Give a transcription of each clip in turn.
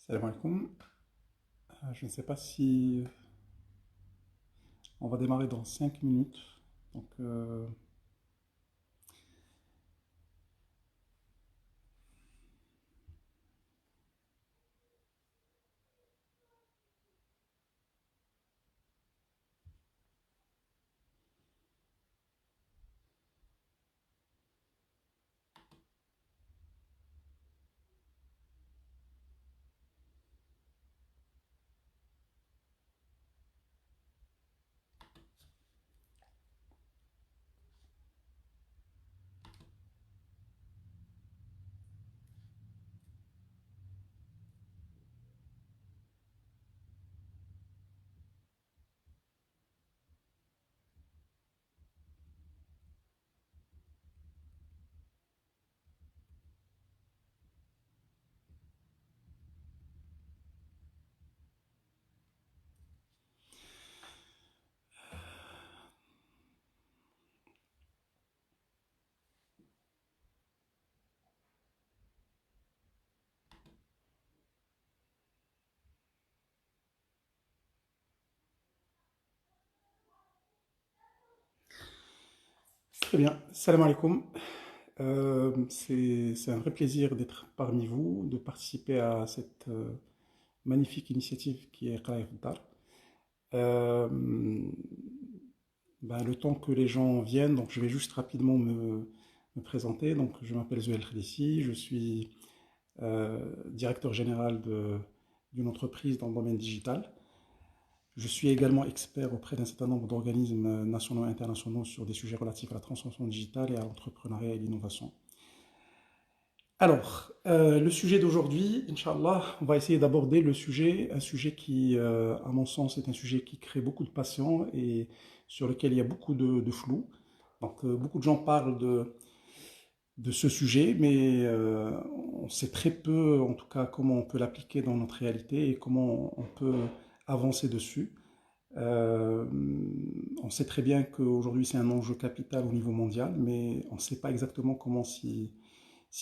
Salam alaikum. Je ne sais pas si on va démarrer dans 5 minutes. Donc, très bien. Salam alaikum. C'est un vrai plaisir d'être parmi vous, de participer à cette magnifique initiative qui est Qara Iftar. Euh, le temps que les gens viennent, donc je vais juste rapidement me présenter. Donc, je m'appelle Zuel Khalissi, je suis directeur général d'une entreprise dans le domaine digital. Je suis également expert auprès d'un certain nombre d'organismes nationaux et internationaux sur des sujets relatifs à la transformation digitale et à l'entrepreneuriat et l'innovation. Alors, le sujet d'aujourd'hui, Inch'Allah, on va essayer d'aborder un sujet qui, à mon sens, est un sujet qui crée beaucoup de passion et sur lequel il y a beaucoup de flou. Donc, beaucoup de gens parlent de ce sujet, mais on sait très peu, en tout cas, comment on peut l'appliquer dans notre réalité et comment on peut avancer dessus. Euh, on sait très bien qu'aujourd'hui c'est un enjeu capital au niveau mondial, mais on ne sait pas exactement comment s'y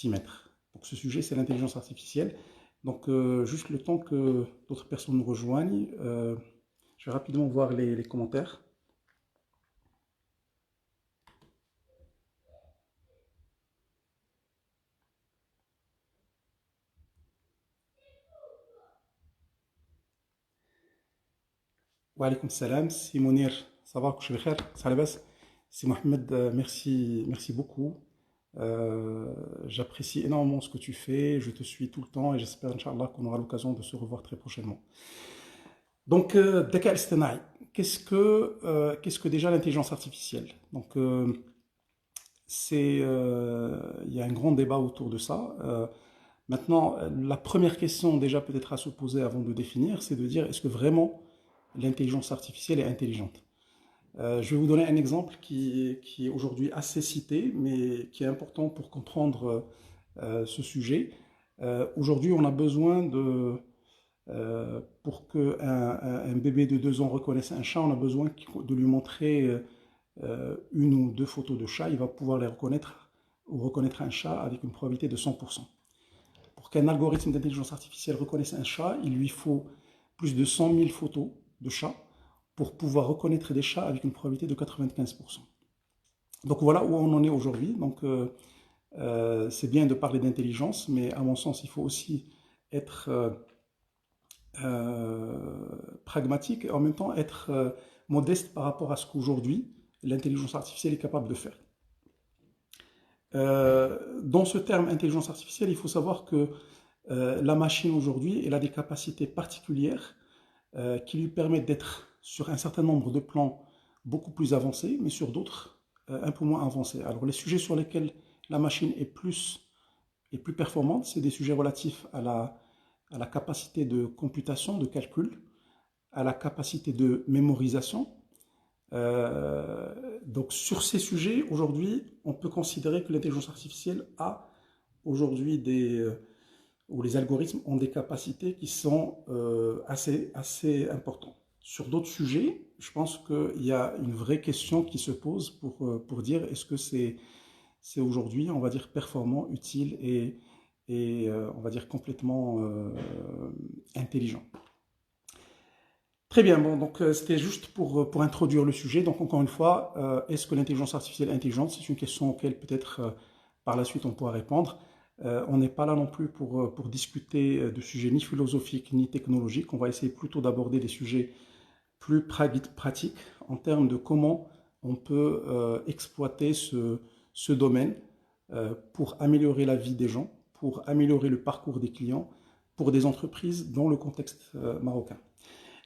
mettre. Donc ce sujet c'est l'intelligence artificielle. Donc juste le temps que d'autres personnes nous rejoignent, je vais rapidement voir les commentaires. Wa alaykoum salam, c'est Mounir, ça va, je vais faire, ça va. C'est Mohamed, merci beaucoup. J'apprécie énormément ce que tu fais, je te suis tout le temps et j'espère, Inch'Allah, qu'on aura l'occasion de se revoir très prochainement. Donc, Dakar Istanai, qu'est-ce que déjà l'intelligence artificielle? Donc, il y a un grand débat autour de ça. Maintenant, la première question déjà peut-être à se poser avant de définir, c'est de dire est-ce que vraiment l'intelligence artificielle est intelligente? Je vais vous donner un exemple qui est aujourd'hui assez cité, mais qui est important pour comprendre ce sujet. Aujourd'hui, on a besoin pour qu'un bébé de 2 ans reconnaisse un chat, on a besoin de lui montrer une ou deux photos de chat. Il va pouvoir les reconnaître ou reconnaître un chat avec une probabilité de 100%. Pour qu'un algorithme d'intelligence artificielle reconnaisse un chat, il lui faut plus de 100 000 photos de chats pour pouvoir reconnaître des chats avec une probabilité de 95%. Donc voilà où on en est aujourd'hui. Donc c'est bien de parler d'intelligence, mais à mon sens, il faut aussi être pragmatique et en même temps être modeste par rapport à ce qu'aujourd'hui l'intelligence artificielle est capable de faire. Dans ce terme intelligence artificielle, il faut savoir que la machine aujourd'hui, elle a des capacités particulières qui lui permettent d'être sur un certain nombre de plans beaucoup plus avancés, mais sur d'autres un peu moins avancés. Alors les sujets sur lesquels la machine est plus performante, c'est des sujets relatifs à la capacité de computation, de calcul, à la capacité de mémorisation. Donc sur ces sujets, aujourd'hui, on peut considérer que l'intelligence artificielle a aujourd'hui où les algorithmes ont des capacités qui sont assez importantes. Sur d'autres sujets, je pense qu'il y a une vraie question qui se pose pour dire est-ce que c'est aujourd'hui, on va dire, performant, utile et on va dire complètement intelligent. Très bien, bon, donc c'était juste pour introduire le sujet. Donc encore une fois, est-ce que l'intelligence artificielle est intelligente? C'est une question auquel peut-être par la suite on pourra répondre. On n'est pas là non plus pour discuter de sujets ni philosophiques ni technologiques. On va essayer plutôt d'aborder des sujets plus pratiques en termes de comment on peut exploiter ce domaine pour améliorer la vie des gens, pour améliorer le parcours des clients, pour des entreprises dans le contexte marocain.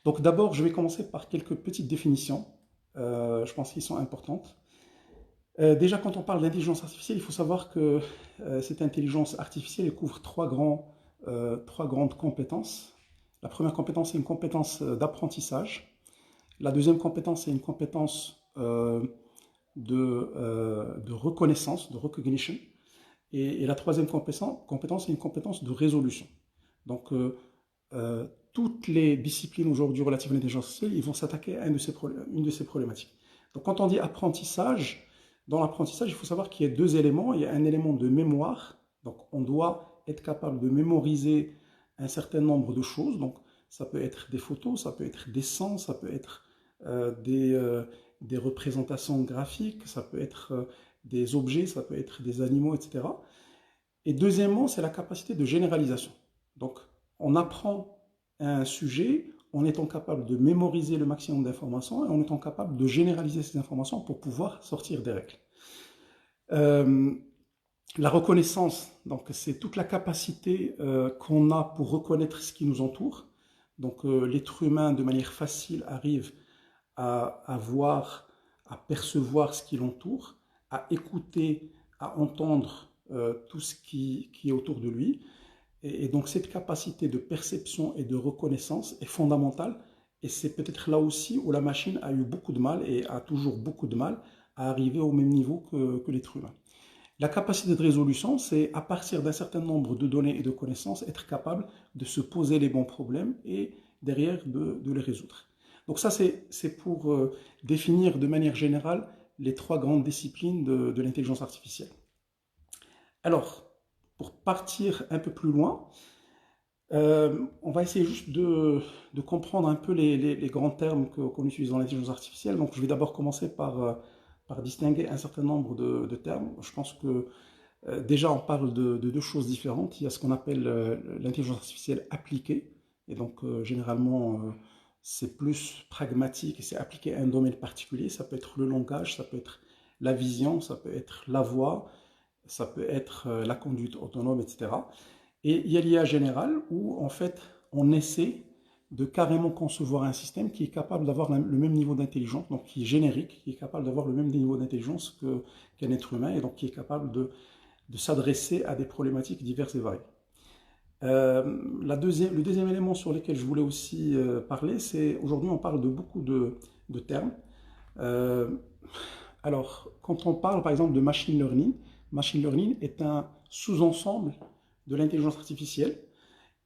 Donc d'abord, je vais commencer par quelques petites définitions. Je pense qu'elles sont importantes. Déjà, quand on parle d'intelligence artificielle, il faut savoir que cette intelligence artificielle elle couvre trois grandes compétences. La première compétence, c'est une compétence d'apprentissage. La deuxième compétence, c'est une compétence de reconnaissance, de recognition. Et la troisième compétence, c'est une compétence de résolution. Donc, toutes les disciplines aujourd'hui relatives à l'intelligence artificielle, ils vont s'attaquer à une de ces problématiques. Donc, quand on dit apprentissage, dans l'apprentissage, il faut savoir qu'il y a deux éléments. Il y a un élément de mémoire. Donc, on doit être capable de mémoriser un certain nombre de choses. Donc, ça peut être des photos, ça peut être des sons, ça peut être des représentations graphiques, ça peut être des objets, ça peut être des animaux, etc. Et deuxièmement, c'est la capacité de généralisation. Donc, on apprend un sujet en étant capable de mémoriser le maximum d'informations et en étant capable de généraliser ces informations pour pouvoir sortir des règles. La reconnaissance, donc c'est toute la capacité qu'on a pour reconnaître ce qui nous entoure. Donc l'être humain, de manière facile, arrive à voir, à percevoir ce qui l'entoure, à écouter, à entendre tout ce qui est autour de lui. Et donc cette capacité de perception et de reconnaissance est fondamentale. Et c'est peut-être là aussi où la machine a eu beaucoup de mal et a toujours beaucoup de mal à arriver au même niveau que l'être humain. La capacité de résolution, c'est à partir d'un certain nombre de données et de connaissances, être capable de se poser les bons problèmes et derrière de les résoudre. Donc ça, c'est pour définir de manière générale les trois grandes disciplines de l'intelligence artificielle. Alors, pour partir un peu plus loin, on va essayer juste de comprendre un peu les grands termes qu'on utilise dans l'intelligence artificielle. Donc je vais d'abord commencer par distinguer un certain nombre de termes. Je pense que déjà on parle de deux choses différentes. Il y a ce qu'on appelle l'intelligence artificielle appliquée. Et donc généralement c'est plus pragmatique et c'est appliqué à un domaine particulier. Ça peut être le langage, ça peut être la vision, ça peut être la voix, ça peut être la conduite autonome, etc. Et il y a l'IA générale où en fait on essaie de carrément concevoir un système qui est capable d'avoir le même niveau d'intelligence, donc qui est générique, qui est capable d'avoir le même niveau d'intelligence qu'un être humain et donc qui est capable de s'adresser à des problématiques diverses et variées. Le deuxième élément sur lequel je voulais aussi parler, c'est aujourd'hui on parle de beaucoup de termes. Alors, quand on parle par exemple de machine learning est un sous-ensemble de l'intelligence artificielle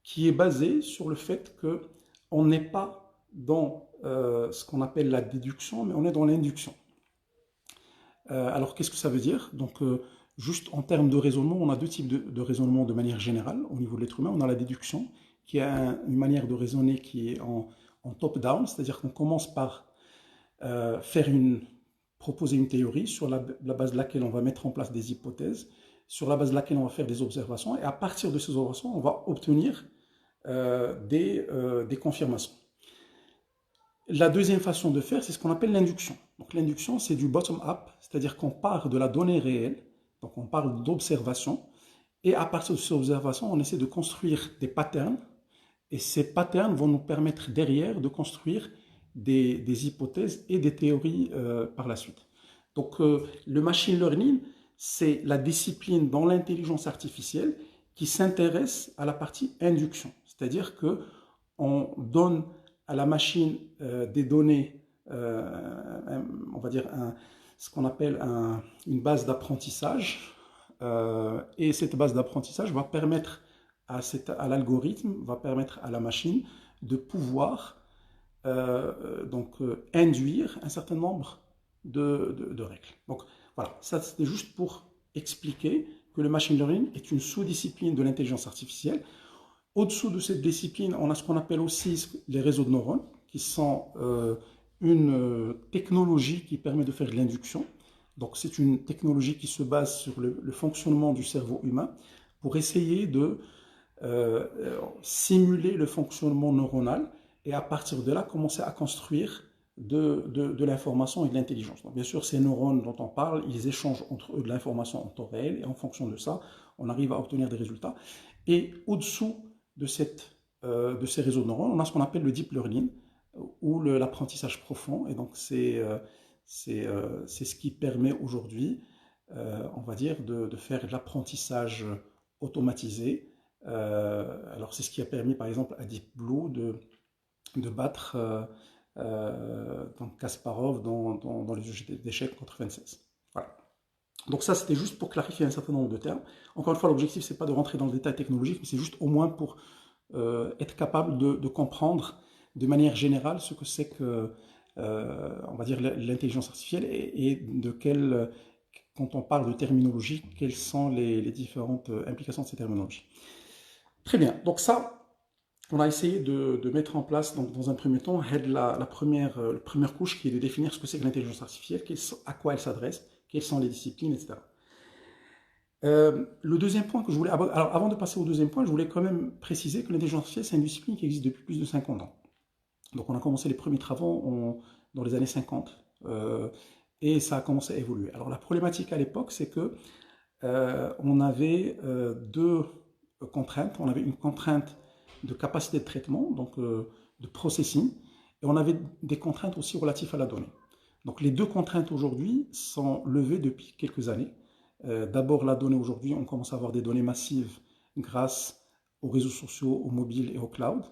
qui est basé sur le fait qu'on n'est pas dans ce qu'on appelle la déduction, mais on est dans l'induction. Alors, qu'est-ce que ça veut dire? Donc, juste en termes de raisonnement, on a deux types de raisonnement de manière générale au niveau de l'être humain. On a la déduction, qui est une manière de raisonner qui est en top-down, c'est-à-dire qu'on commence par proposer une théorie sur la base de laquelle on va mettre en place des hypothèses, sur la base de laquelle on va faire des observations, et à partir de ces observations, on va obtenir des confirmations. La deuxième façon de faire, c'est ce qu'on appelle l'induction. Donc l'induction, c'est du bottom-up, c'est-à-dire qu'on part de la donnée réelle, donc on parle d'observation, et à partir de ces observations, on essaie de construire des patterns, et ces patterns vont nous permettre derrière de construire des hypothèses et des théories par la suite. Donc le machine learning, c'est la discipline dans l'intelligence artificielle qui s'intéresse à la partie induction, c'est-à-dire qu'on donne à la machine des données, on va dire ce qu'on appelle une base d'apprentissage, et cette base d'apprentissage va permettre à l'algorithme, va permettre à la machine de pouvoir induire un certain nombre de règles. Donc voilà, ça c'était juste pour expliquer que le machine learning est une sous-discipline de l'intelligence artificielle. Au-dessous de cette discipline, on a ce qu'on appelle aussi les réseaux de neurones, qui sont une technologie qui permet de faire de l'induction. Donc c'est une technologie qui se base sur le fonctionnement du cerveau humain pour essayer de simuler le fonctionnement neuronal et à partir de là commencer à construire de l'information et de l'intelligence. Donc bien sûr, ces neurones dont on parle, ils échangent entre eux de l'information en temps réel et en fonction de ça, on arrive à obtenir des résultats. Et au-dessous de ces réseaux de neurones, on a ce qu'on appelle le deep learning ou l'apprentissage profond. Et donc c'est ce qui permet aujourd'hui, on va dire, de faire de l'apprentissage automatisé. Alors c'est ce qui a permis par exemple à Deep Blue de battre donc Kasparov dans les jeux d'échecs en 96. Voilà. Donc ça c'était juste pour clarifier un certain nombre de termes. Encore une fois, l'objectif c'est pas de rentrer dans le détail technologique, mais c'est juste au moins pour être capable de comprendre de manière générale ce que c'est que on va dire l'intelligence artificielle et de quelle, quand on parle de terminologie, quelles sont les différentes implications de ces terminologies. Très bien, donc ça, on a essayé de mettre en place, donc, dans un premier temps, la première couche qui est de définir ce que c'est que l'intelligence artificielle, à quoi elle s'adresse, quelles sont les disciplines, etc. Le deuxième point que je voulais aborder, alors avant de passer au deuxième point, je voulais quand même préciser que l'intelligence artificielle, c'est une discipline qui existe depuis plus de 50 ans. Donc on a commencé les premiers travaux dans les années 50 et ça a commencé à évoluer. Alors la problématique à l'époque, c'est que on avait deux contraintes. On avait une contrainte de capacité de traitement, donc de processing, et on avait des contraintes aussi relatives à la donnée. Donc les deux contraintes aujourd'hui sont levées depuis quelques années. D'abord la donnée aujourd'hui, on commence à avoir des données massives grâce aux réseaux sociaux, aux mobiles et au cloud.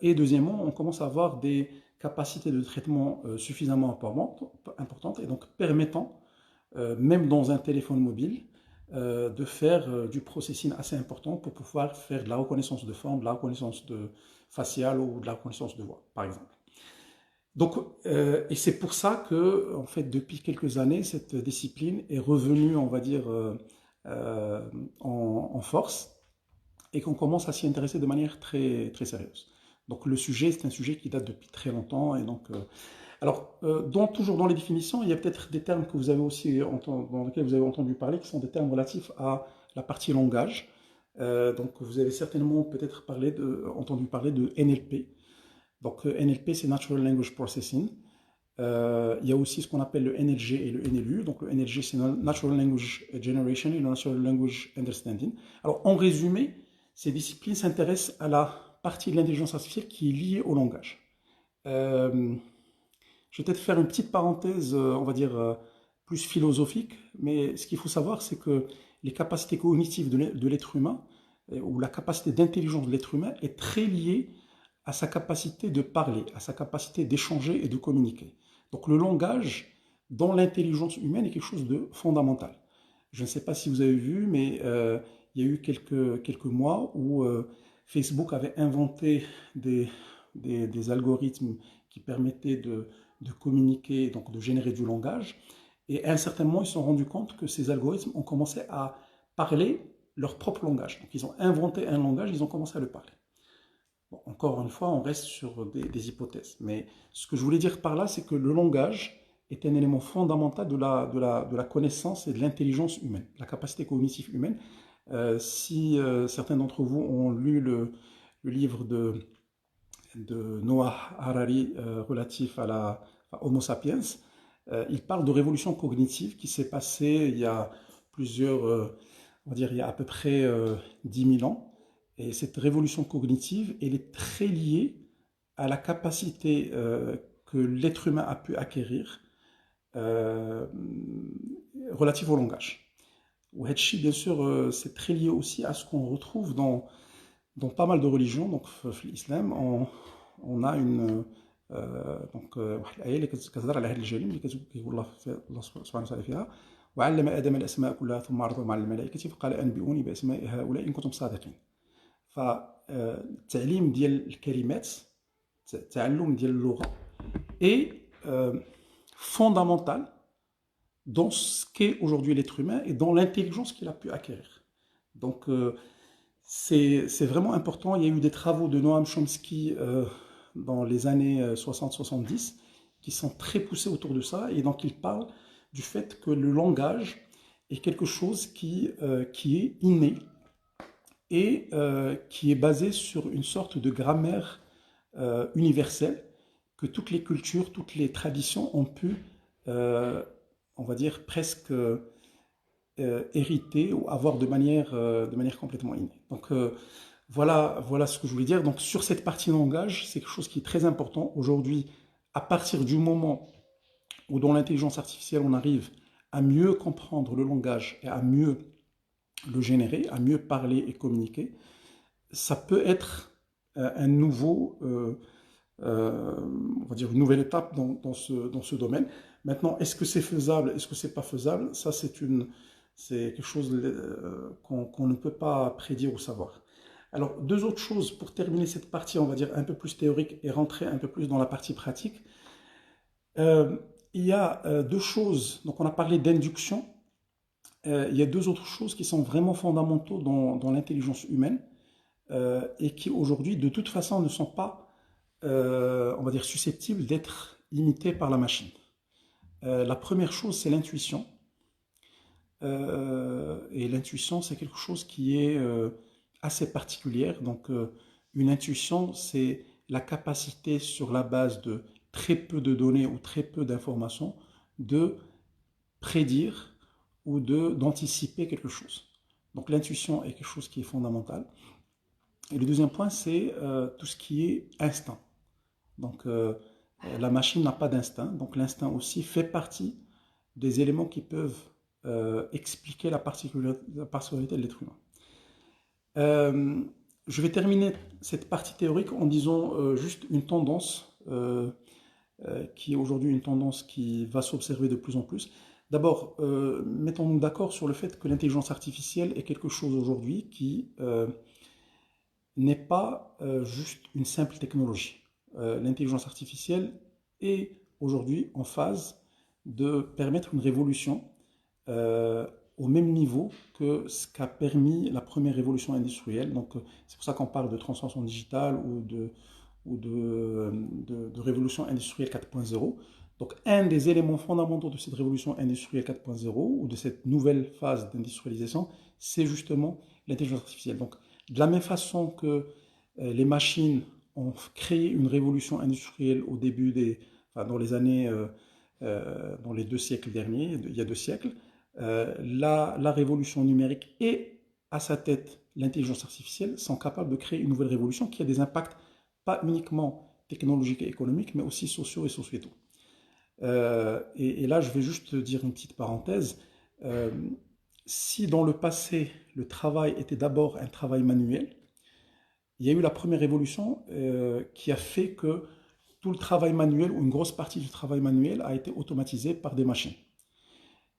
Et deuxièmement, on commence à avoir des capacités de traitement suffisamment importantes et donc permettant, même dans un téléphone mobile, de faire du processing assez important pour pouvoir faire de la reconnaissance de forme, de la reconnaissance faciale ou de la reconnaissance de voix, par exemple. Donc, et c'est pour ça que, en fait, depuis quelques années, cette discipline est revenue, on va dire, en force et qu'on commence à s'y intéresser de manière très, très sérieuse. Donc le sujet, c'est un sujet qui date depuis très longtemps. Et donc, toujours dans les définitions, il y a peut-être des termes que vous avez aussi dans lesquels vous avez entendu parler, qui sont des termes relatifs à la partie langage. Donc vous avez certainement peut-être entendu parler de NLP. Donc NLP, c'est Natural Language Processing. Il y a aussi ce qu'on appelle le NLG et le NLU. Donc le NLG, c'est Natural Language Generation et le Natural Language Understanding. Alors en résumé, ces disciplines s'intéressent à la partie de l'intelligence artificielle qui est liée au langage. Je vais peut-être faire une petite parenthèse, on va dire, plus philosophique, mais ce qu'il faut savoir, c'est que les capacités cognitives de l'être humain, ou la capacité d'intelligence de l'être humain, est très liée à sa capacité de parler, à sa capacité d'échanger et de communiquer. Donc le langage, dans l'intelligence humaine, est quelque chose de fondamental. Je ne sais pas si vous avez vu, mais il y a eu quelques mois où Facebook avait inventé des algorithmes qui permettaient de communiquer, donc de générer du langage. Et à un certain moment, ils se sont rendus compte que ces algorithmes ont commencé à parler leur propre langage. Donc ils ont inventé un langage, ils ont commencé à le parler. Bon, encore une fois, on reste sur des hypothèses. Mais ce que je voulais dire par là, c'est que le langage est un élément fondamental de la connaissance et de l'intelligence humaine, la capacité cognitive humaine. Si certains d'entre vous ont lu le livre de Noah Harari relatif à Homo sapiens, il parle de révolution cognitive qui s'est passée il y a on va dire il y a à peu près 10 000 ans. Et cette révolution cognitive, elle est très liée à la capacité que l'être humain a pu acquérir relative au langage. Ouhetchi, bien sûr, c'est très lié aussi à ce qu'on retrouve dans pas mal de religions. Donc, l'islam, on a une donc الآية اللي كتهضر على هذا الجانب اللي كيقول الله سبحانه وتعالى فيها وعلم آدم الأسماء كلها ثم عرضهم على الملائكة فقال أنبئوني بأسماء هؤلاء إن كنتم صادقين. فالتعليم ديال الكلمات التعلم ديال اللغة est fondamental dans ce qu'est aujourd'hui l'être humain et dans l'intelligence qu'il a pu acquérir. Donc, c'est vraiment important. Il y a eu des travaux de Noam Chomsky dans les années 60-70 qui sont très poussés autour de ça. Et donc, il parle du fait que le langage est quelque chose qui est inné et qui est basé sur une sorte de grammaire universelle que toutes les cultures, toutes les traditions ont pu, on va dire, presque hériter ou avoir de manière complètement innée. Donc voilà ce que je voulais dire. Donc sur cette partie langage, c'est quelque chose qui est très important aujourd'hui. À partir du moment où dans l'intelligence artificielle, on arrive à mieux comprendre le langage et à mieux le générer, à mieux parler et communiquer, ça peut être un nouveau, on va dire une nouvelle étape dans ce domaine. Maintenant, est-ce que c'est faisable, est-ce que c'est pas faisable? Ça, c'est quelque chose qu'on ne peut pas prédire ou savoir. Alors, deux autres choses pour terminer cette partie, on va dire un peu plus théorique et rentrer un peu plus dans la partie pratique. Euh, il y a deux choses, donc on a parlé d'induction, il y a deux autres choses qui sont vraiment fondamentaux dans l'intelligence humaine et qui aujourd'hui de toute façon ne sont pas, on va dire, susceptibles d'être imitées par la machine. La première chose, c'est l'intuition. Et l'intuition, c'est quelque chose qui est assez particulière. Donc, une intuition, c'est la capacité sur la base de très peu de données ou très peu d'informations de prédire ou d'anticiper quelque chose. Donc, l'intuition est quelque chose qui est fondamental. Et le deuxième point, c'est tout ce qui est instinct. Donc, la machine n'a pas d'instinct. Donc, l'instinct aussi fait partie des éléments qui peuvent expliquer la particularité de l'être humain. Je vais terminer cette partie théorique en disant juste une tendance qui est aujourd'hui une tendance qui va s'observer de plus en plus. D'abord, mettons-nous d'accord sur le fait que l'intelligence artificielle est quelque chose aujourd'hui qui n'est pas juste une simple technologie. L'intelligence artificielle est aujourd'hui en phase de permettre une révolution au même niveau que ce qu'a permis la première révolution industrielle. Donc, c'est pour ça qu'on parle de transformation digitale ou de révolution industrielle 4.0. Donc, un des éléments fondamentaux de cette révolution industrielle 4.0 ou de cette nouvelle phase d'industrialisation, c'est justement l'intelligence artificielle. Donc, de la même façon que les machines ont créé une révolution industrielle au début enfin, dans les années, dans les 2 siècles derniers, il y a 2 siècles, la révolution numérique et à sa tête l'intelligence artificielle sont capables de créer une nouvelle révolution qui a des impacts pas uniquement technologiques et économiques, mais aussi sociaux et sociétaux. Et là, je vais juste dire une petite parenthèse. Euh, Si dans le passé, le travail était d'abord un travail manuel, il y a eu la première révolution qui a fait que tout le travail manuel ou une grosse partie du travail manuel a été automatisé par des machines.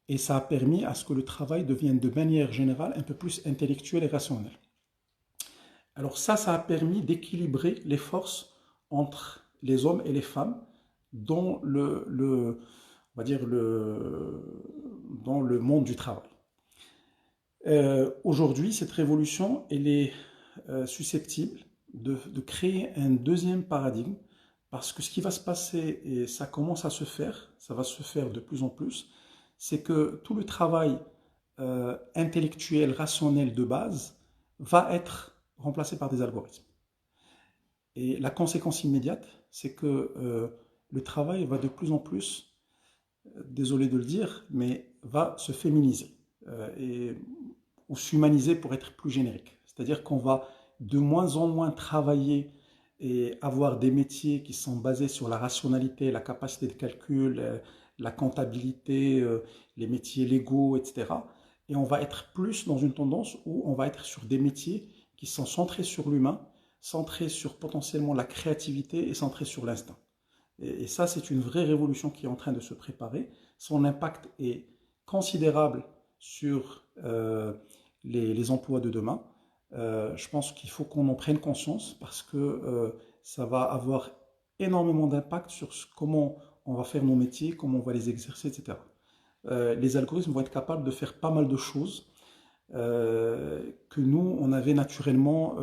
Et ça a permis à ce que le travail devienne de manière générale un peu plus intellectuel et rationnel. Alors ça a permis d'équilibrer les forces entre les hommes et les femmes dans on va dire dans le monde du travail. Aujourd'hui, cette révolution, elle est susceptible de créer un deuxième paradigme parce que ce qui va se passer, et ça commence à se faire, ça va se faire de plus en plus, c'est que tout le travail intellectuel, rationnel de base va être remplacé par des algorithmes. Et la conséquence immédiate, c'est que le travail va de plus en plus, désolé de le dire, mais va se féminiser ou s'humaniser pour être plus générique. C'est-à-dire qu'on va de moins en moins travailler et avoir des métiers qui sont basés sur la rationalité, la capacité de calcul, la comptabilité, les métiers légaux, etc. Et on va être plus dans une tendance où on va être sur des métiers qui sont centrés sur l'humain, centrés sur potentiellement la créativité et centrés sur l'instinct. Et ça, c'est une vraie révolution qui est en train de se préparer. Son impact est considérable sur les emplois de demain. Je pense qu'il faut qu'on en prenne conscience parce que ça va avoir énormément d'impact sur comment on va faire nos métiers, comment on va les exercer, etc. les algorithmes vont être capables de faire pas mal de choses que nous, on avait naturellement,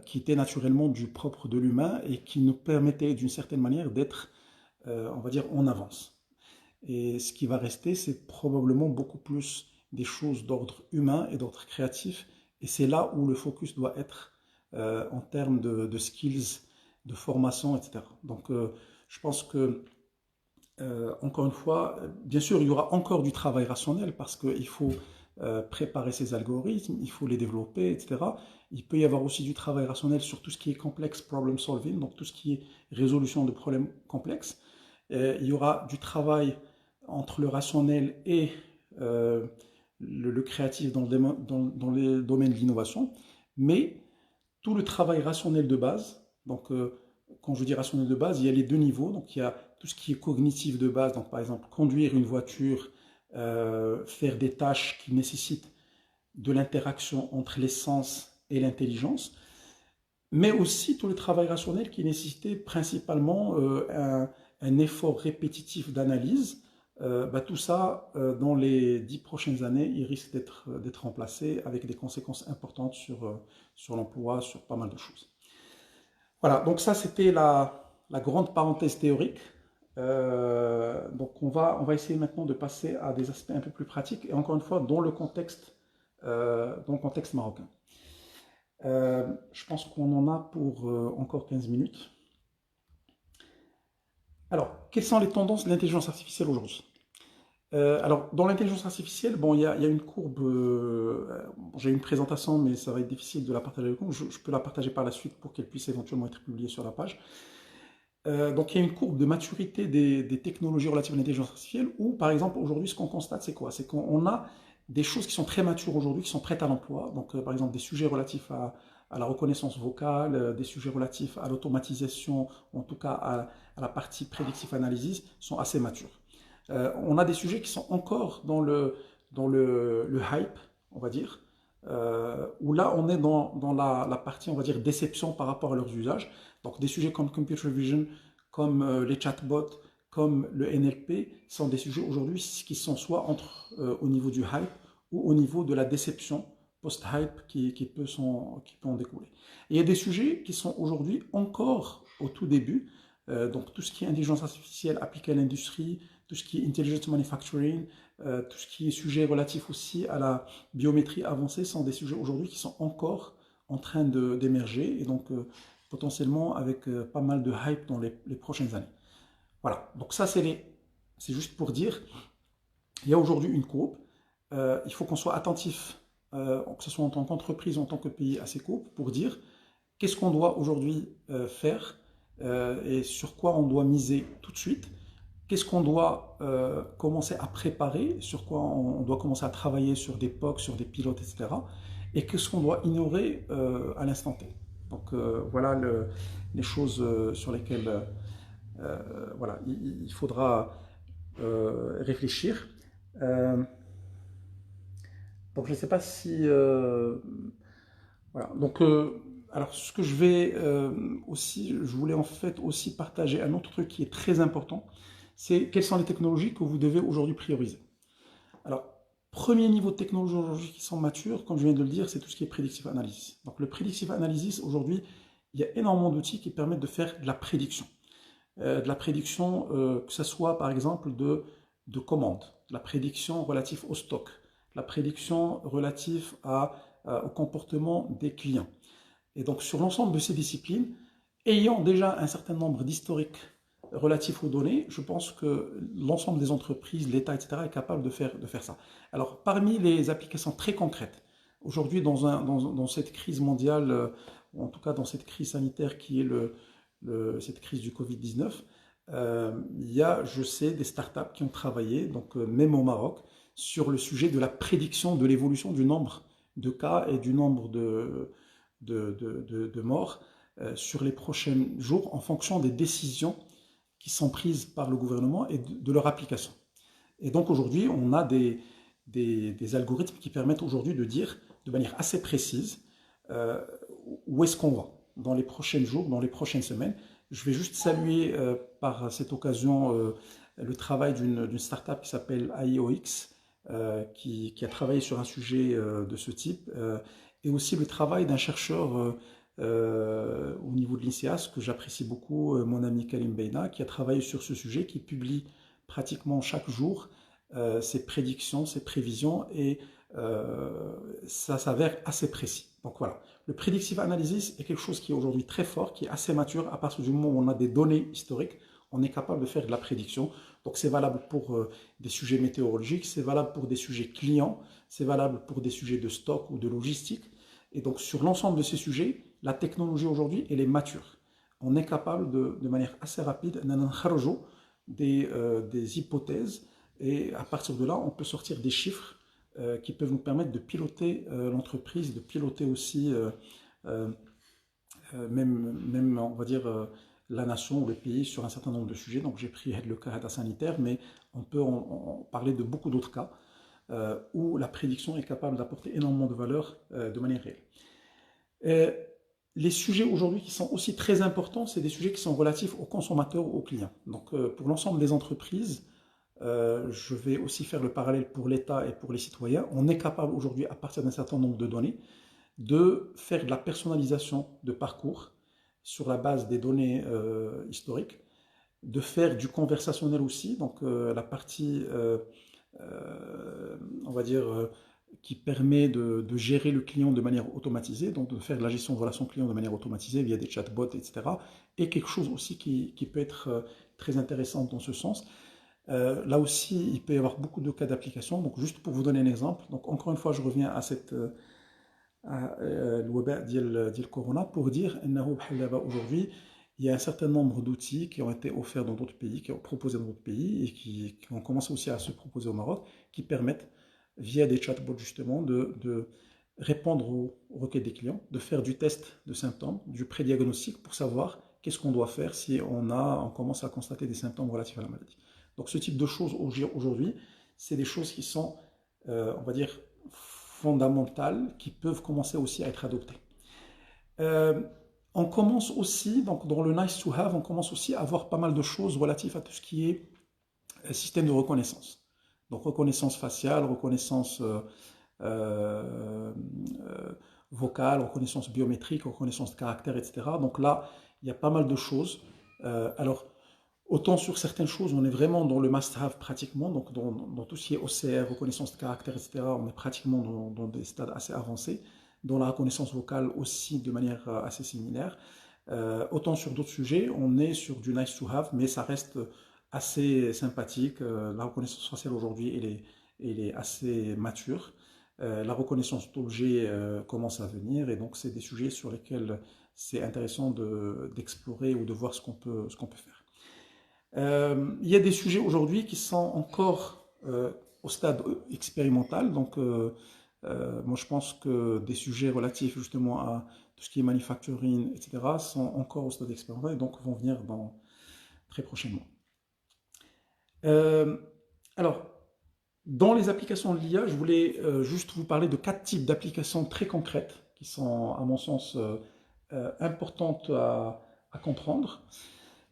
qui étaient naturellement du propre de l'humain et qui nous permettaient d'une certaine manière d'être, on va dire, en avance. Et ce qui va rester, c'est probablement beaucoup plus des choses d'ordre humain et d'ordre créatif. Et c'est là où le focus doit être en termes de skills, de formation, etc. Donc, je pense que, encore une fois, bien sûr, il y aura encore du travail rationnel parce qu'il faut préparer ces algorithmes, il faut les développer, etc. Il peut y avoir aussi du travail rationnel sur tout ce qui est complex problem solving, donc tout ce qui est résolution de problèmes complexes. Il y aura du travail entre le rationnel et le créatif dans les domaines de l'innovation, mais tout le travail rationnel de base, donc quand je dis rationnel de base, il y a les deux niveaux, donc il y a tout ce qui est cognitif de base, donc par exemple conduire une voiture, faire des tâches qui nécessitent de l'interaction entre les sens et l'intelligence, mais aussi tout le travail rationnel qui nécessitait principalement un effort répétitif d'analyse. Tout ça, dans les 10 prochaines années, il risque d'être remplacé avec des conséquences importantes sur l'emploi, sur pas mal de choses. Voilà, donc ça c'était la grande parenthèse théorique. Donc on va essayer maintenant de passer à des aspects un peu plus pratiques, et encore une fois dans le contexte marocain. Je pense qu'on en a pour encore 15 minutes. Alors, quelles sont les tendances de l'intelligence artificielle aujourd'hui? Alors, dans l'intelligence artificielle, bon, il y a une courbe. J'ai une présentation, mais ça va être difficile de la partager avec vous. Je peux la partager par la suite pour qu'elle puisse éventuellement être publiée sur la page. Donc, il y a une courbe de maturité des technologies relatives à l'intelligence artificielle où, par exemple, aujourd'hui, ce qu'on constate, c'est quoi? C'est qu'on a des choses qui sont très matures aujourd'hui, qui sont prêtes à l'emploi. Donc, par exemple, des sujets relatifs à la reconnaissance vocale, des sujets relatifs à l'automatisation, en tout cas à la partie predictive analysis, sont assez matures. On a des sujets qui sont encore dans le hype, on va dire, où là, on est dans la partie, on va dire, déception par rapport à leurs usages. Donc, des sujets comme computer vision, comme les chatbots, comme le NLP, sont des sujets aujourd'hui qui sont soit au niveau du hype ou au niveau de la déception post-hype qui peut en découler. Et il y a des sujets qui sont aujourd'hui encore au tout début, donc tout ce qui est intelligence artificielle appliquée à l'industrie, tout ce qui est intelligent manufacturing, tout ce qui est sujet relatif aussi à la biométrie avancée sont des sujets aujourd'hui qui sont encore en train d'émerger et donc potentiellement avec pas mal de hype dans les prochaines années. Voilà, donc ça c'est juste pour dire, il y a aujourd'hui une courbe, il faut qu'on soit attentif, que ce soit en tant qu'entreprise ou en tant que pays à ces courbes, pour dire qu'est-ce qu'on doit aujourd'hui faire et sur quoi on doit miser tout de suite. Qu'est-ce qu'on doit commencer à préparer, sur quoi on doit commencer à travailler sur des POC, sur des pilotes, etc. Et qu'est-ce qu'on doit ignorer à l'instant T. Donc voilà les choses sur lesquelles voilà, il faudra réfléchir. Donc je ne sais pas si... voilà. Donc, alors ce que je vais aussi, je voulais en fait aussi partager un autre truc qui est très important, c'est quelles sont les technologies que vous devez aujourd'hui prioriser. Alors, premier niveau de technologie aujourd'hui qui sont matures, comme je viens de le dire, c'est tout ce qui est predictive analysis. Donc le predictive analysis, aujourd'hui, il y a énormément d'outils qui permettent de faire de la prédiction. Que ce soit par exemple de commandes, de la prédiction relative au stock, de la prédiction relative au comportement des clients. Et donc sur l'ensemble de ces disciplines, ayant déjà un certain nombre d'historiques relatifs aux données, je pense que l'ensemble des entreprises, l'État, etc. est capable de faire ça. Alors parmi les applications très concrètes, aujourd'hui dans cette crise mondiale, ou en tout cas dans cette crise sanitaire qui est cette crise du Covid-19, il y a, je sais, des startups qui ont travaillé, donc même au Maroc, sur le sujet de la prédiction de l'évolution du nombre de cas et du nombre de morts sur les prochains jours en fonction des décisions qui sont prises par le gouvernement et de leur application. Et donc aujourd'hui, on a des algorithmes qui permettent aujourd'hui de dire de manière assez précise où est-ce qu'on va dans les prochains jours, dans les prochaines semaines. Je vais juste saluer par cette occasion le travail d'une startup qui s'appelle AIOX, qui a travaillé sur un sujet de ce type, et aussi le travail d'un chercheur au niveau de l'INSEAD, que j'apprécie beaucoup, mon ami Karim Beina, qui a travaillé sur ce sujet, qui publie pratiquement chaque jour ses prédictions, ses prévisions, et ça s'avère assez précis. Donc voilà, le predictive analysis est quelque chose qui est aujourd'hui très fort, qui est assez mature. À partir du moment où on a des données historiques, on est capable de faire de la prédiction. Donc c'est valable pour des sujets météorologiques, c'est valable pour des sujets clients, c'est valable pour des sujets de stock ou de logistique. Et donc sur l'ensemble de ces sujets, la technologie aujourd'hui, elle est mature. On est capable de manière assez rapide des hypothèses, et à partir de là, on peut sortir des chiffres qui peuvent nous permettre de piloter l'entreprise, de piloter aussi euh, même, on va dire, la nation ou le pays sur un certain nombre de sujets. Donc j'ai pris le cas sanitaire, mais on peut en parler de beaucoup d'autres cas où la prédiction est capable d'apporter énormément de valeur de manière réelle. Les sujets aujourd'hui qui sont aussi très importants, c'est des sujets qui sont relatifs aux consommateurs ou aux clients. Donc pour l'ensemble des entreprises, je vais aussi faire le parallèle pour l'État et pour les citoyens. On est capable aujourd'hui, à partir d'un certain nombre de données, de faire de la personnalisation de parcours sur la base des données historiques, de faire du conversationnel aussi, donc la partie, on va dire, qui permet de gérer le client de manière automatisée, donc de faire de la gestion de relations clients de manière automatisée via des chatbots, etc. Et quelque chose aussi qui peut être très intéressant dans ce sens. Là aussi, il peut y avoir beaucoup de cas d'application. Donc, juste pour vous donner un exemple, donc encore une fois, je reviens à cette الوباء ديال كورونا pour dire انه بحال دابا aujourd'hui il y a un certain nombre d'outils qui ont été offerts dans d'autres pays, qui ont proposé dans d'autres pays et qui ont commencé aussi à se proposer au Maroc, qui permettent via des chatbots justement de répondre aux requêtes des clients, de faire du test de symptômes, du prédiagnostic pour savoir qu'est-ce qu'on doit faire si on commence à constater des symptômes relatifs à la maladie. Donc ce type de choses aujourd'hui, c'est des choses qui sont, on va dire, fondamentales, qui peuvent commencer aussi à être adoptées. On commence aussi, donc dans le nice to have, on commence aussi à avoir pas mal de choses relatives à tout ce qui est système de reconnaissance. Donc reconnaissance faciale, reconnaissance vocale, reconnaissance biométrique, reconnaissance de caractère, etc. Donc là, il y a pas mal de choses. Alors, autant sur certaines choses, on est vraiment dans le must-have pratiquement, donc dans tout ce qui est OCR, reconnaissance de caractère, etc., on est pratiquement dans des stades assez avancés. Dans la reconnaissance vocale aussi de manière assez similaire. Autant sur d'autres sujets, on est sur du nice to have, mais ça reste assez sympathique. La reconnaissance faciale aujourd'hui, elle est assez mature. La reconnaissance d'objets commence à venir, et donc c'est des sujets sur lesquels c'est intéressant d'explorer ou de voir ce qu'on peut faire. Il y a des sujets aujourd'hui qui sont encore au stade expérimental, donc moi je pense que des sujets relatifs justement à tout ce qui est manufacturing, etc., sont encore au stade expérimental et donc vont venir très prochainement. Alors, dans les applications de l'IA, je voulais juste vous parler de 4 types d'applications très concrètes qui sont, à mon sens, importantes à comprendre.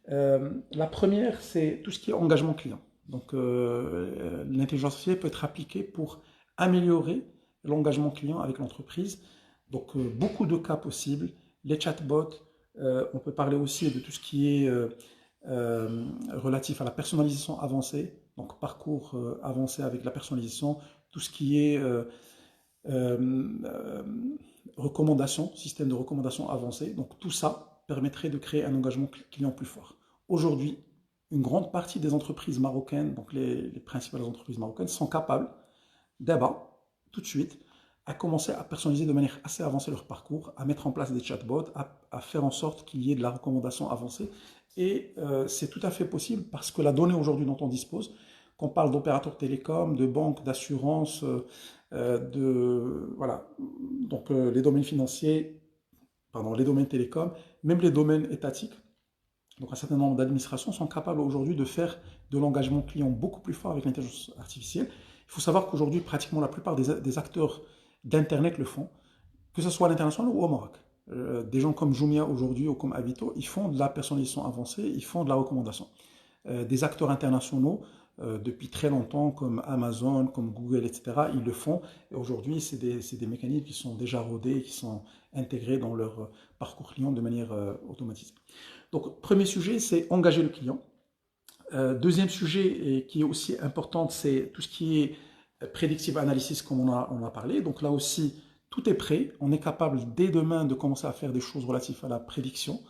La première, c'est tout ce qui est engagement client. Donc, l'intelligence artificielle peut être appliquée pour améliorer l'engagement client avec l'entreprise. Donc, beaucoup de cas possibles. Les chatbots, on peut parler aussi de tout ce qui est relatif à la personnalisation avancée, donc parcours avancé avec la personnalisation, tout ce qui est recommandation, système de recommandation avancé. Donc, tout ça permettrait de créer un engagement client plus fort. Aujourd'hui, une grande partie des entreprises marocaines, donc les principales entreprises marocaines, sont capables d'abord, tout de suite, à commencer à personnaliser de manière assez avancée leur parcours, à mettre en place des chatbots, à faire en sorte qu'il y ait de la recommandation avancée. Et c'est tout à fait possible parce que la donnée aujourd'hui dont on dispose, qu'on parle d'opérateurs télécoms, de banques, d'assurances, voilà, donc les domaines financiers, pardon, les domaines télécoms, même les domaines étatiques, donc un certain nombre d'administrations sont capables aujourd'hui de faire de l'engagement client beaucoup plus fort avec l'intelligence artificielle. Il faut savoir qu'aujourd'hui, pratiquement la plupart des acteurs d'Internet le font, que ce soit à l'international ou au Maroc. Des gens comme Jumia aujourd'hui ou comme Avito, ils font de la personnalisation avancée, ils font de la recommandation. des acteurs internationaux depuis très longtemps, comme Amazon, comme Google, etc. Ils le font. Et aujourd'hui, c'est des mécanismes qui sont déjà rodés, qui sont intégrés dans leur parcours client de manière automatisée. Donc, premier sujet, c'est engager le client. Deuxième sujet, et qui est aussi important, c'est tout ce qui est predictive analysis, comme on a parlé. Donc là aussi, tout est prêt. On est capable dès demain de commencer à faire des choses relatives à la prédiction.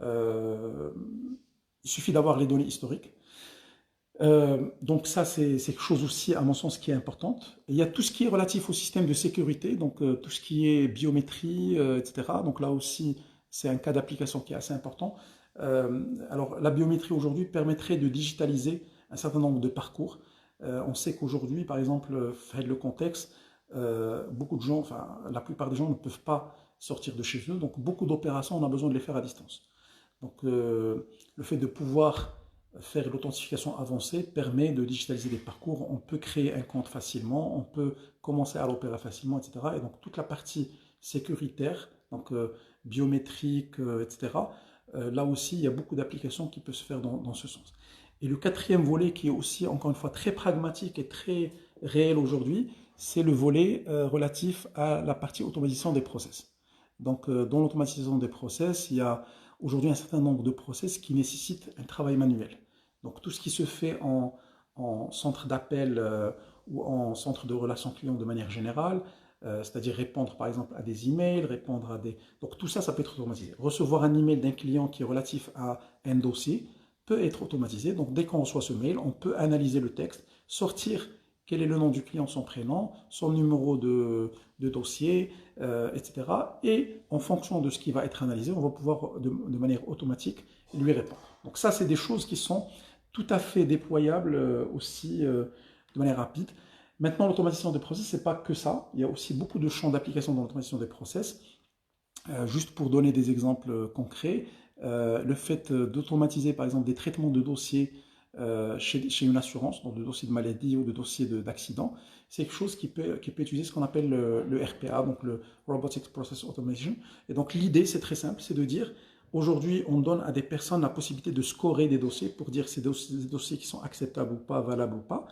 Il suffit d'avoir les données historiques. Donc ça, c'est quelque chose aussi, à mon sens, qui est importante. Et il y a tout ce qui est relatif au système de sécurité, donc tout ce qui est biométrie, etc. Donc là aussi, c'est un cas d'application qui est assez important. Alors la biométrie aujourd'hui permettrait de digitaliser un certain nombre de parcours. On sait qu'aujourd'hui, par exemple, fait le contexte, beaucoup de gens, enfin la plupart des gens ne peuvent pas sortir de chez eux, donc beaucoup d'opérations, on a besoin de les faire à distance. Donc le fait de pouvoir faire l'authentification avancée permet de digitaliser des parcours. On peut créer un compte facilement, on peut commencer à l'opérer facilement, etc. Et donc toute la partie sécuritaire, donc biométrique, etc. Là aussi, il y a beaucoup d'applications qui peuvent se faire dans ce sens. Et le quatrième volet, qui est aussi, encore une fois, très pragmatique et très réel aujourd'hui, c'est le volet relatif à la partie automatisation des process. Donc, dans l'automatisation des process, il y a aujourd'hui un certain nombre de process qui nécessitent un travail manuel. Donc, tout ce qui se fait en centre d'appel ou en centre de relations clients de manière générale, c'est-à-dire répondre par exemple à des emails, répondre à des... Donc tout ça, ça peut être automatisé. Recevoir un email d'un client qui est relatif à un dossier peut être automatisé. Donc dès qu'on reçoit ce mail, on peut analyser le texte, sortir quel est le nom du client, son prénom, son numéro de dossier, etc. Et en fonction de ce qui va être analysé, on va pouvoir de manière automatique lui répondre. Donc ça, c'est des choses qui sont tout à fait déployables aussi de manière rapide. Maintenant, l'automatisation des process, ce n'est pas que ça. Il y a aussi beaucoup de champs d'application dans l'automatisation des process. Juste pour donner des exemples concrets, le fait d'automatiser par exemple des traitements de dossiers chez une assurance, donc de dossiers de maladie ou de dossiers d'accident, c'est quelque chose qui peut utiliser ce qu'on appelle le RPA, donc le Robotic Process Automation. Et donc l'idée, c'est très simple, c'est de dire, aujourd'hui, on donne à des personnes la possibilité de scorer des dossiers pour dire si des dossiers qui sont acceptables ou pas, valables ou pas.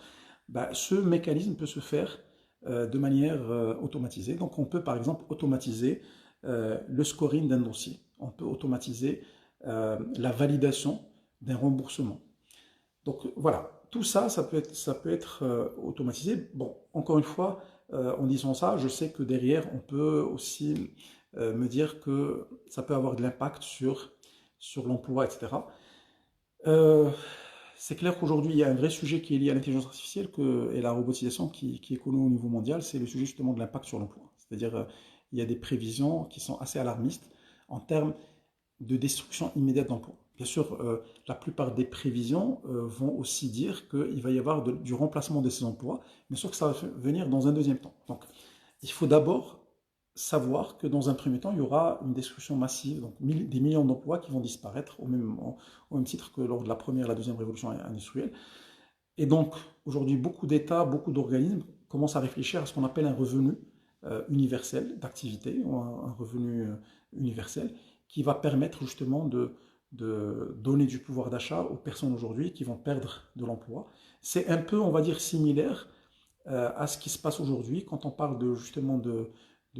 Ben, ce mécanisme peut se faire de manière automatisée. Donc on peut par exemple automatiser le scoring d'un dossier. On peut automatiser la validation d'un remboursement. Donc voilà, tout ça, ça peut être automatisé. Bon, encore une fois, en disant ça, je sais que derrière, on peut aussi me dire que ça peut avoir de l'impact sur l'emploi, etc. C'est clair qu'aujourd'hui, il y a un vrai sujet qui est lié à l'intelligence artificielle et la robotisation qui est connu au niveau mondial, c'est le sujet justement de l'impact sur l'emploi. C'est-à-dire, il y a des prévisions qui sont assez alarmistes en termes de destruction immédiate d'emplois. Bien sûr, la plupart des prévisions vont aussi dire qu'il va y avoir du remplacement de ces emplois, mais sauf que ça va venir dans un deuxième temps. Donc, il faut d'abord savoir que dans un premier temps, il y aura une destruction massive, donc des millions d'emplois qui vont disparaître au même titre que lors de la première et la deuxième révolution industrielle. Et donc, aujourd'hui, beaucoup d'États, beaucoup d'organismes commencent à réfléchir à ce qu'on appelle un revenu universel d'activité, ou un revenu universel, qui va permettre justement de donner du pouvoir d'achat aux personnes aujourd'hui qui vont perdre de l'emploi. C'est un peu, on va dire, similaire à ce qui se passe aujourd'hui quand on parle justement de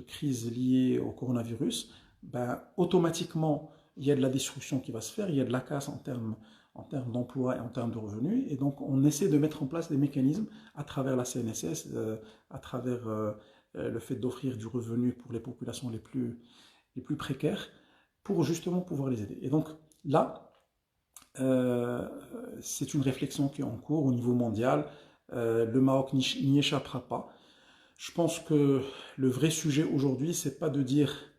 crise liée au coronavirus. Ben, automatiquement, il y a de la destruction qui va se faire, il y a de la casse en termes d'emploi et en termes de revenus. Et donc, on essaie de mettre en place des mécanismes à travers la CNSS, à travers le fait d'offrir du revenu pour les populations les plus précaires, pour justement pouvoir les aider. Et donc, là, c'est une réflexion qui est en cours au niveau mondial. Le Maroc n'y échappera pas. Je pense que le vrai sujet aujourd'hui, c'est pas de dire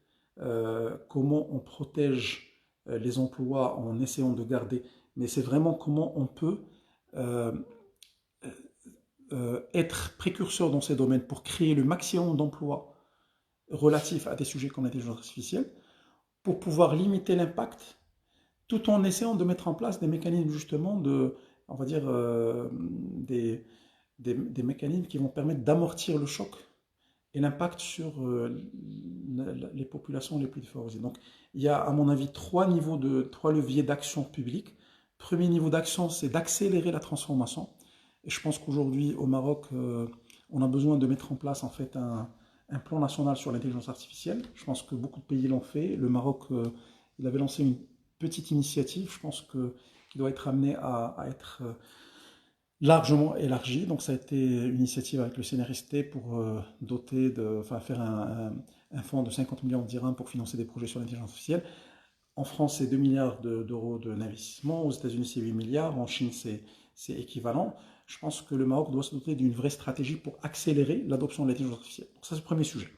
comment on protège les emplois en essayant de garder, mais c'est vraiment comment on peut euh, être précurseur dans ces domaines pour créer le maximum d'emplois relatifs à des sujets comme l'intelligence artificielle, pour pouvoir limiter l'impact, tout en essayant de mettre en place des mécanismes justement on va dire, des mécanismes qui vont permettre d'amortir le choc et l'impact sur les populations les plus défavorisées. Donc, il y a, à mon avis, trois leviers d'action publique. Premier niveau d'action, c'est d'accélérer la transformation. Et je pense qu'aujourd'hui, au Maroc, on a besoin de mettre en place en fait un plan national sur l'intelligence artificielle. Je pense que beaucoup de pays l'ont fait. Le Maroc, il avait lancé une petite initiative. Je pense qu'il doit être amené à être largement élargi. Donc ça a été une initiative avec le CNRST pour faire un fonds de 50 millions de dirhams pour financer des projets sur l'intelligence artificielle. En France, c'est 2 milliards d'euros d'investissement. Aux États-Unis, c'est 8 milliards. En Chine, c'est équivalent. Je pense que le Maroc doit se doter d'une vraie stratégie pour accélérer l'adoption de l'intelligence artificielle. Donc ça, c'est le premier sujet.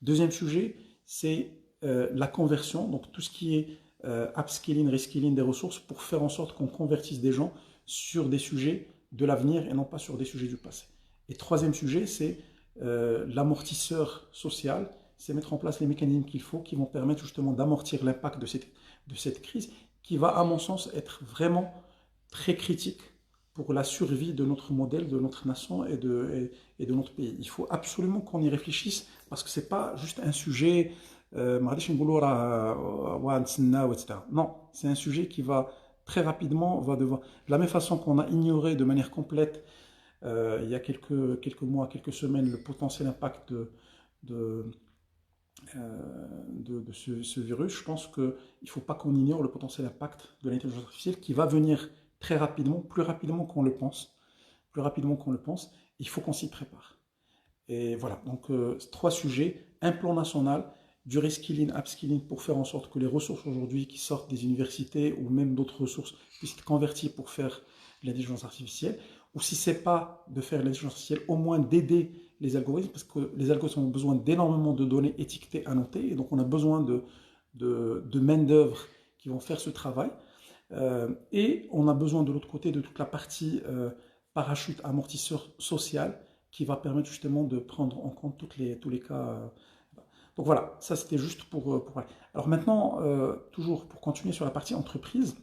Deuxième sujet, c'est la conversion, donc tout ce qui est upskilling, reskilling des ressources pour faire en sorte qu'on convertisse des gens sur des sujets de l'avenir et non pas sur des sujets du passé. Et troisième sujet, c'est l'amortisseur social, c'est mettre en place les mécanismes qu'il faut qui vont permettre justement d'amortir l'impact de cette crise qui va, à mon sens, être vraiment très critique pour la survie de notre modèle, de notre nation et de notre pays. Il faut absolument qu'on y réfléchisse parce que ce n'est pas juste un sujet, non, c'est un sujet qui va très rapidement, de la même façon qu'on a ignoré de manière complète il y a quelques mois, quelques semaines, le potentiel impact de, ce virus. Je pense qu'il ne faut pas qu'on ignore le potentiel impact de l'intelligence artificielle qui va venir très rapidement, plus rapidement qu'on le pense. Plus rapidement qu'on le pense, il faut qu'on s'y prépare. Et voilà, donc 3 sujets, un plan national, du reskilling, upskilling pour faire en sorte que les ressources aujourd'hui qui sortent des universités ou même d'autres ressources puissent être converties pour faire de l'intelligence artificielle, ou si ce n'est pas de faire de l'intelligence artificielle, au moins d'aider les algorithmes, parce que les algorithmes ont besoin d'énormément de données étiquetées, annotées, et donc on a besoin de main-d'œuvre qui vont faire ce travail. Et on a besoin de l'autre côté de toute la partie parachute amortisseur social qui va permettre justement de prendre en compte tous les cas. Donc voilà, ça c'était juste pour. Alors maintenant, toujours pour continuer sur la partie entreprise.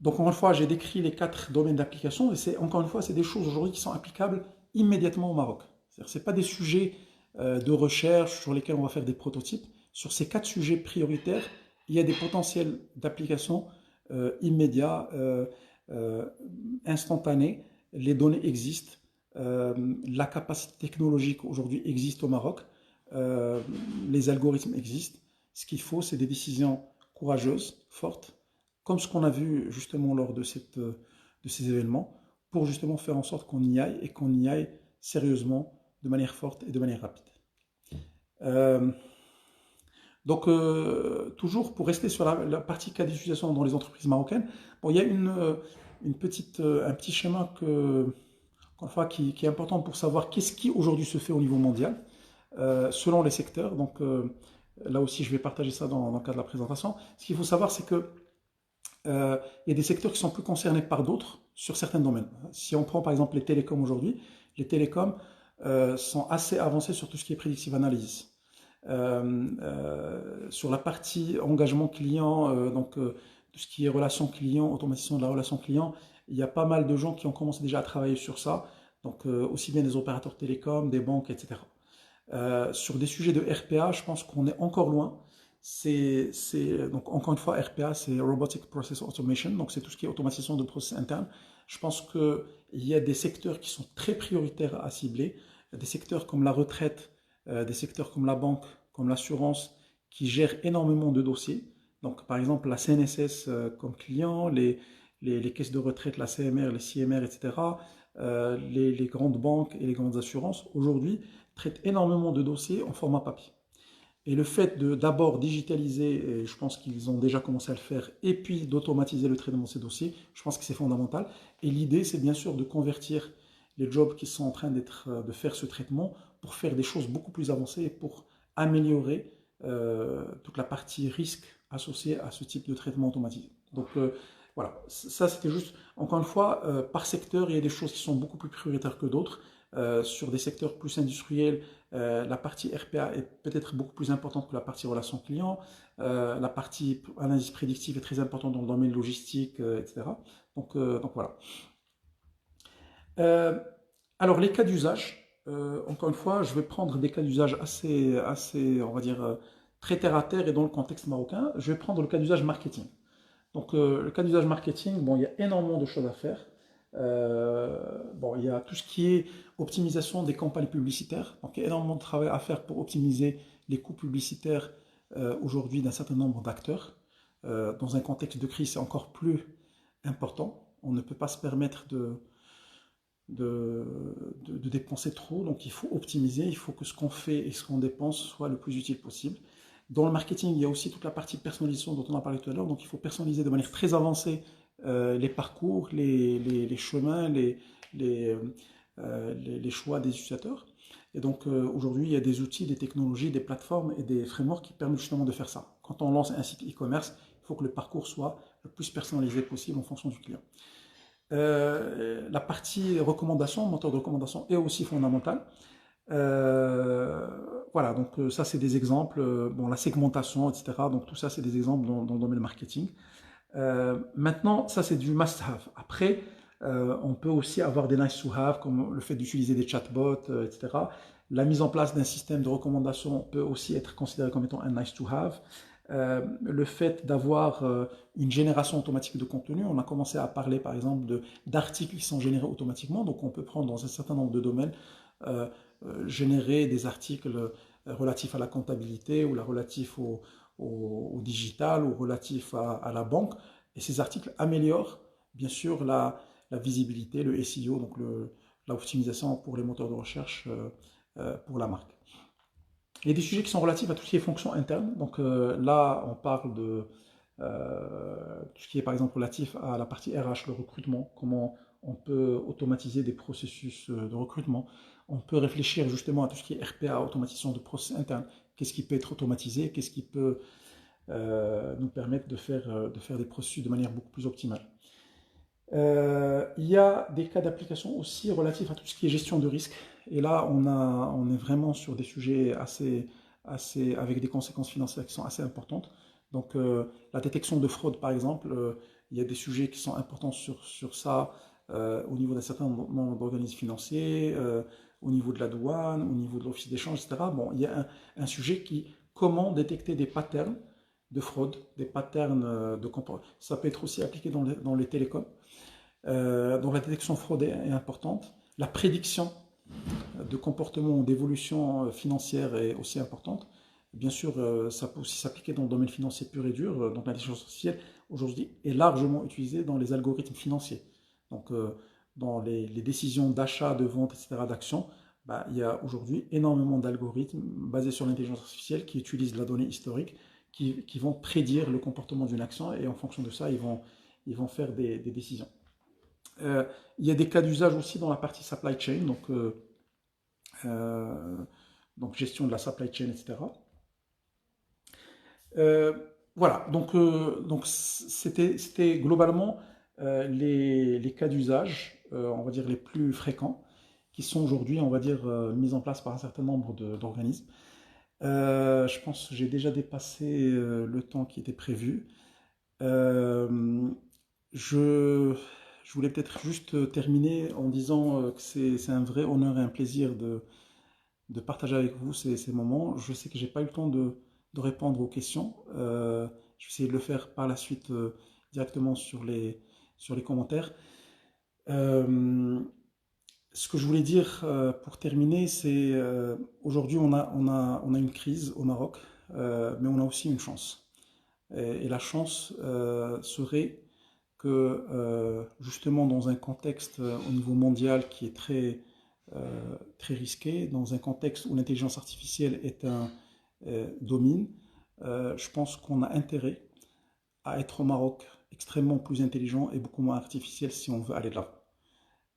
Donc encore une fois, j'ai décrit les 4 domaines d'application et encore une fois, c'est des choses aujourd'hui qui sont applicables immédiatement au Maroc. Ce n'est pas des sujets de recherche sur lesquels on va faire des prototypes. Sur ces 4 sujets prioritaires, il y a des potentiels d'application immédiats, instantanés. Les données existent. La capacité technologique aujourd'hui existe au Maroc. Les algorithmes existent. Ce qu'il faut, c'est des décisions courageuses, fortes, comme ce qu'on a vu justement lors de ces événements, pour justement faire en sorte qu'on y aille et qu'on y aille sérieusement, de manière forte et de manière rapide. Donc, toujours pour rester sur la partie cas d'utilisation dans les entreprises marocaines, bon, il y a un petit schéma qui est important pour savoir qu'est-ce qui aujourd'hui se fait au niveau mondial, selon les secteurs. Donc, là aussi, je vais partager ça dans le cadre de la présentation. Ce qu'il faut savoir, c'est que il y a des secteurs qui sont plus concernés par d'autres sur certains domaines. Si on prend par exemple les télécoms aujourd'hui, les télécoms sont assez avancés sur tout ce qui est predictive analysis. Sur la partie engagement client, tout ce qui est relation client, automatisation de la relation client, il y a pas mal de gens qui ont commencé déjà à travailler sur ça, donc aussi bien des opérateurs télécoms, des banques, etc. Sur des sujets de RPA, je pense qu'on est encore loin. Donc encore une fois, RPA, c'est Robotic Process Automation, donc c'est tout ce qui est automatisation de process interne. Je pense qu'il y a des secteurs qui sont très prioritaires à cibler, des secteurs comme la retraite, des secteurs comme la banque, comme l'assurance, qui gèrent énormément de dossiers. Donc par exemple la CNSS comme client, les caisses de retraite, la CMR, les CMR, etc., les grandes banques et les grandes assurances, aujourd'hui, traitent énormément de dossiers en format papier. Et le fait d'abord digitaliser, et je pense qu'ils ont déjà commencé à le faire, et puis d'automatiser le traitement de ces dossiers, je pense que c'est fondamental. Et l'idée, c'est bien sûr de convertir les jobs qui sont en train de faire ce traitement pour faire des choses beaucoup plus avancées et pour améliorer toute la partie risque associée à ce type de traitement automatisé. Donc voilà, ça c'était juste, encore une fois, par secteur, il y a des choses qui sont beaucoup plus prioritaires que d'autres. Sur des secteurs plus industriels, la partie RPA est peut-être beaucoup plus importante que la partie relation client. La partie analyse prédictive est très importante dans le domaine logistique, etc. Donc voilà. Alors les cas d'usage, encore une fois, je vais prendre des cas d'usage assez, on va dire, très terre à terre et dans le contexte marocain. Je vais prendre le cas d'usage marketing. Donc, le cas d'usage marketing, bon, il y a énormément de choses à faire. Bon, il y a tout ce qui est optimisation des campagnes publicitaires. Donc, il y a énormément de travail à faire pour optimiser les coûts publicitaires aujourd'hui d'un certain nombre d'acteurs. Dans un contexte de crise, c'est encore plus important. On ne peut pas se permettre de, de dépenser trop, donc il faut optimiser, il faut que ce qu'on fait et ce qu'on dépense soit le plus utile possible. Dans le marketing, il y a aussi toute la partie personnalisation dont on a parlé tout à l'heure, donc il faut personnaliser de manière très avancée les parcours, les chemins, les choix des utilisateurs. Et donc aujourd'hui, il y a des outils, des technologies, des plateformes et des frameworks qui permettent justement de faire ça. Quand on lance un site e-commerce, il faut que le parcours soit le plus personnalisé possible en fonction du client. La partie recommandation, moteur de recommandation est aussi fondamentale. Euh, voilà, donc ça c'est des exemples, bon, la segmentation, etc. Donc tout ça c'est des exemples dans le domaine marketing. Maintenant, ça c'est du must-have. Après, on peut aussi avoir des nice-to-have, comme le fait d'utiliser des chatbots, etc. La mise en place d'un système de recommandation peut aussi être considéré comme étant un nice-to-have. Le fait d'avoir une génération automatique de contenu, on a commencé à parler par exemple d'articles qui sont générés automatiquement, donc on peut prendre dans un certain nombre de domaines, euh, générer des articles relatifs à la comptabilité ou relatifs au digital ou relatifs à la banque, et ces articles améliorent bien sûr la visibilité, le SEO, donc l'optimisation pour les moteurs de recherche pour la marque. Il y a des sujets qui sont relatifs à tout ce qui est fonction interne. Donc là, on parle de tout ce qui est par exemple relatif à la partie RH, le recrutement, comment on peut automatiser des processus de recrutement. On peut réfléchir justement à tout ce qui est RPA, automatisation de processus internes. Qu'est-ce qui peut être automatisé, qu'est-ce qui peut nous permettre de faire des processus de manière beaucoup plus optimale. Il y a des cas d'application aussi relatifs à tout ce qui est gestion de risque. Et là, on est vraiment sur des sujets avec des conséquences financières qui sont assez importantes. Donc, la détection de fraude, par exemple, il y a des sujets qui sont importants sur ça au niveau d'un certain nombre d'organismes financiers, au niveau de la douane, au niveau de l'office d'échange, etc. Bon, il y a un sujet comment détecter des patterns de fraude, des patterns de comportement. Ça peut être aussi appliqué dans les télécoms. Donc la détection fraude est importante. La prédiction de comportement ou d'évolution financière est aussi importante. Bien sûr, ça peut aussi s'appliquer dans le domaine financier pur et dur. Donc l'intelligence artificielle, aujourd'hui, est largement utilisée dans les algorithmes financiers. Donc dans les décisions d'achat, de vente, etc., d'actions, bah, il y a aujourd'hui énormément d'algorithmes basés sur l'intelligence artificielle qui utilisent la donnée historique, qui vont prédire le comportement d'une action et en fonction de ça, ils vont faire des décisions. Il y a des cas d'usage aussi dans la partie supply chain, euh, donc gestion de la supply chain, etc. Euh, voilà, donc c'était globalement les cas d'usage, on va dire les plus fréquents, qui sont aujourd'hui, on va dire, mis en place par un certain nombre d'organismes. Je pense que j'ai déjà dépassé le temps qui était prévu. Euh, je, je voulais peut-être juste terminer en disant que c'est un vrai honneur et un plaisir de partager avec vous ces moments. Je sais que j'ai pas eu le temps de répondre aux questions. Je vais essayer de le faire par la suite directement sur les commentaires. Euh, Ce que je voulais dire pour terminer, c'est aujourd'hui on a une crise au Maroc, mais on a aussi une chance. Et la chance serait que justement dans un contexte au niveau mondial qui est très risqué, dans un contexte où l'intelligence artificielle domine, je pense qu'on a intérêt à être au Maroc extrêmement plus intelligent et beaucoup moins artificiel si on veut aller de l'avant.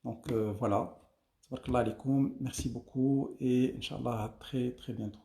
Donc voilà, tabarakallah alaikum, merci beaucoup et Inch'Allah à très très bientôt.